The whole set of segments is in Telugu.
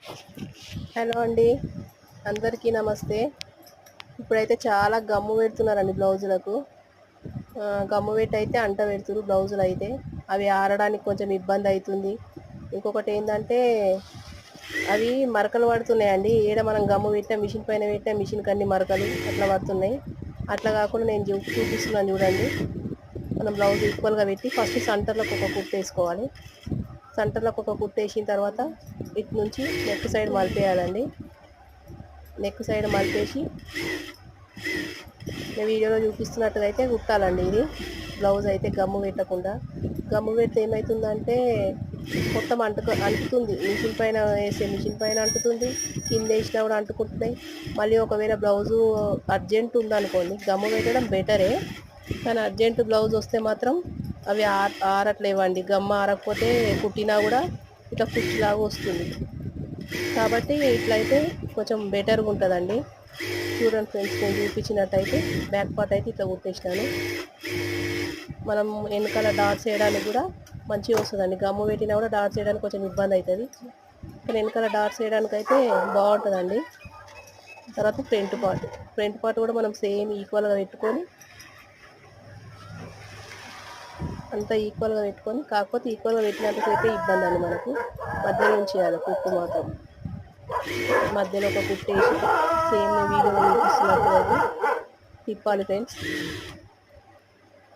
హలో అండి, అందరికీ నమస్తే. ఇప్పుడైతే చాలా గమ్ము పెడుతున్నారండి బ్లౌజులకు. గమ్ము పెట్టి అయితే అంట పెడుతురు బ్లౌజులు అయితే. అవి ఆరడానికి కొంచెం ఇబ్బంది అవుతుంది. ఇంకొకటి ఏంటంటే అవి మరకలు పడుతున్నాయండి. ఏడ మనం గమ్ము పెట్టినా మిషన్ పైన పెట్టినా మిషన్కి అన్ని మరకలు అట్లా పడుతున్నాయి. అట్లా కాకుండా నేను చూపిస్తున్నాను చూడండి. మనం బ్లౌజ్ ఈక్వల్గా పెట్టి ఫస్ట్ సెంటర్లకు ఒక కుట్టు వేసుకోవాలి. సెంటర్లకు ఒక కుట్టు వేసిన తర్వాత ఇటు నుంచి నెక్ సైడ్ మలిపేయాలండి. నెక్ సైడ్ మలిపేసి నేను వీడియోలో చూపిస్తున్నట్టుగా అయితే కుట్టాలండి. ఇది బ్లౌజ్ అయితే గమ్ము పెట్టకుండా. గమ్ము పెడితే ఏమవుతుందంటే మొత్తం అంటుతుంది. మిషన్ పైన వేసే మిషన్ పైన అంటుతుంది, కింద వేసినా కూడా అంటుకుంటున్నాయి. మళ్ళీ ఒకవేళ బ్లౌజు అర్జెంట్ ఉందనుకోండి, గమ్ము పెట్టడం బెటరే, కానీ అర్జెంట్ బ్లౌజ్ వస్తే మాత్రం అవి ఆరట్లేవండి. గమ్మ ఆరకపోతే కుట్టినా కూడా ఇట్లా కుచ్చిలాగా వస్తుంది. కాబట్టి ఇట్లయితే కొంచెం బెటర్గా ఉంటుందండి. చూడండి ఫ్రెండ్స్, నేను చూపించినట్టయితే బ్యాక్ పార్ట్ అయితే ఇట్లా కుట్టేసినాను. మనం వెనకాల డాట్స్ వేయడానికి కూడా మంచిగా వస్తుందండి. గమ్ము పెట్టినా కూడా డాట్స్ వేయడానికి కొంచెం ఇబ్బంది అవుతుంది, కానీ వెనకాల డాట్స్ వేయడానికి అయితే బాగుంటుందండి. తర్వాత ఫ్రంట్ పార్ట్ కూడా మనం సేమ్ ఈక్వల్గా పెట్టుకొని అంతా ఈక్వల్గా పెట్టుకొని, కాకపోతే ఈక్వల్గా పెట్టినంతసేపే ఇబ్బంది అండి మనకు. మధ్యలో ఉంచేయాలి కుట్టు మాత్రం. మధ్యలో ఒక కుట్టు వేసి సేమ్ వీడియోలో చూపిస్తున్నట్టు తిప్పాలి ఫ్రెండ్స్.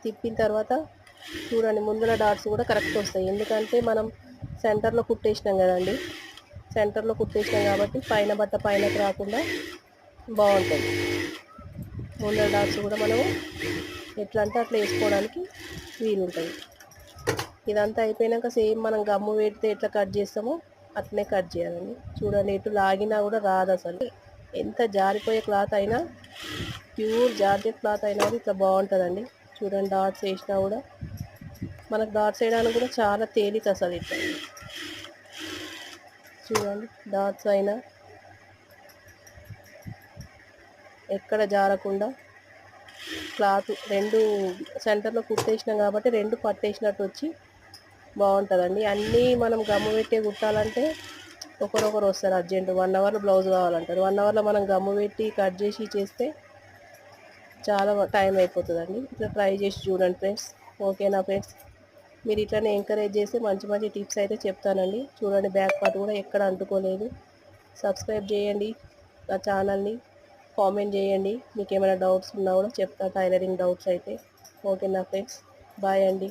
తిప్పిన తర్వాత చూడండి, ముందుల డాట్స్ కూడా కరెక్ట్ వస్తాయి. ఎందుకంటే మనం సెంటర్లో కుట్టేసినాం కదండి. సెంటర్లో కుట్టేసినాం కాబట్టి పైన బట్ట పైనకి రాకుండా బాగుంటుంది. ముందర డాట్స్ కూడా మనం ఎట్లా అంటే అట్లా వేసుకోవడానికి వీలుంటుంది. ఇదంతా అయిపోయాక సేమ్ మనం గమ్ము పెడితే ఎట్లా కట్ చేస్తామో అట్లనే కట్ చేయాలండి. చూడండి, ఎటు లాగినా కూడా రాదు అసలు. ఎంత జారిపోయే క్లాత్ అయినా, ప్యూర్ జార్జెట్ క్లాత్ అయినా కూడా ఇట్లా బాగుంటుందండి. చూడండి, డాట్స్ వేసినా కూడా మనకు డాట్స్ వేయడానికి కూడా చాలా తేలిక అసలు. ఇట్లా చూడండి, డాట్స్ అయినా ఎక్కడ జారకుండా క్లాత్ రెండు సెంటర్లో కుట్టేసినాం కాబట్టి రెండు పట్టేసినట్టు వచ్చి బాగుంటుందండి. అన్నీ మనం గమ్ము పెట్టే కుట్టాలంటే ఒకరొకరు వస్తారు అర్జెంట్. 1 అవర్లో బ్లౌజ్ కావాలంటారు. 1 అవర్లో మనం గమ్ము పెట్టి కట్ చేసి చేస్తే చాలా టైం అయిపోతుందండి. ఇట్లా ట్రై చేసి చూడండి ఫ్రెండ్స్. ఓకేనా ఫ్రెండ్స్? మీరు ఇట్లనే ఎంకరేజ్ చేసి మంచి మంచి టిప్స్ అయితే చెప్తానండి. చూడండి, బ్యాక్ పార్ట్ కూడా ఎక్కడ అంటుకోలేదు. సబ్స్క్రైబ్ చేయండి నా ఛానల్ని, కామెంట్ చేయండి. మీకు ఏమైనా డౌట్స్ ఉన్నా కూడా చెప్తా, టైలరింగ్ డౌట్స్ అయితే. ఓకేనా ఫ్రెండ్స్? బాయ్ అండి.